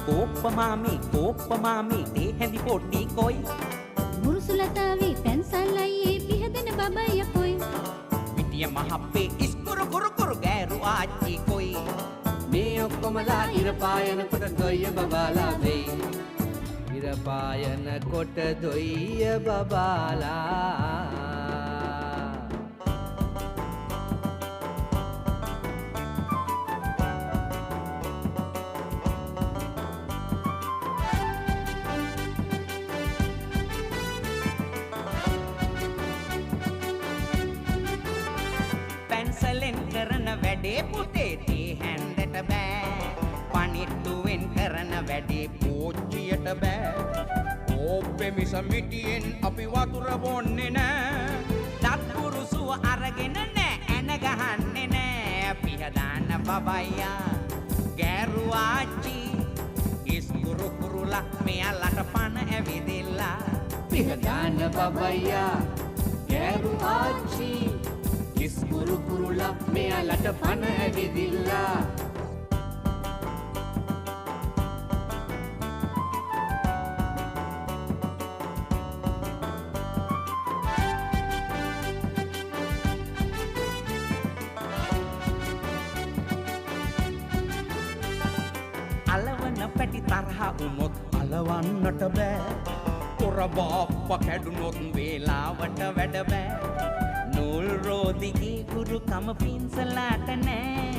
කෝප්පමාමි තේ හැඳි පොට්ටි කොයි මුරුසුලතාවේ පැන්සල් අයියේ පිහදෙන බබය කොයි පිටිය මහප්පේ ඉස්කුරු කුරු කුරු ගෑරු ආච්චි කොයි මේ ඔක්කොමලා ඉර පායන කොට දොයිය බබාලා වෙයි ඉර පායන කොට දොයිය බබාලා පැන්සලෙන් කරන වැඩේ පුතේ තේ හැන්දට බෑ පනිට්ටුවෙන් කරන වැඩේ පෝච්චියට බෑ ඕප්පෙ මිස මිටියෙන් අපි වතුර බොන්නේ නෑ දත්පුරුසුව අරගෙන නෑ ඇන ගහන්නේ නෑ පිහදාන්න බබයියා ගෑරු ආච්චි ඉස්කුරු කුරුලා මෙයාලට පණ ඇවිදිලා පිහදාන්න බබයියා ගෑරු ආච්චි ඉස්කුරු කුරුලා මෙයාලට පණ ඇවිදිලා අලවන පැටි තරහ වුණොත් අලවන්නට බෑ කොර බාප්ප කැඩුනොත් වේලාවට වැඩ බෑ නූල් රෝදිගේ කුරුකම පින්සලාට නෑ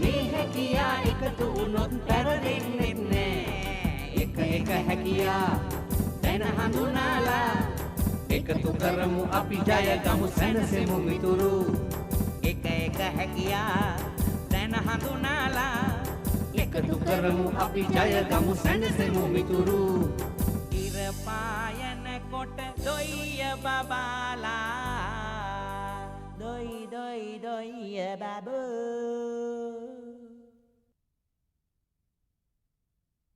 මේ හැකියා එකතු වුණොත් පැරදෙන්නෙත් නෑ එක හැකියා දැන හඳුනාලා එකතු කරමු අපි ජය ගමු සැනසෙමු මිතුරු එක හැකියා දැන හඳුනාලා එකතු කරමු අපි ජය ගමු සැනසෙමු මිතුරු ඉර පායන කොට දොයිය බබාලා දොයි දොයි දොයිය බබෝ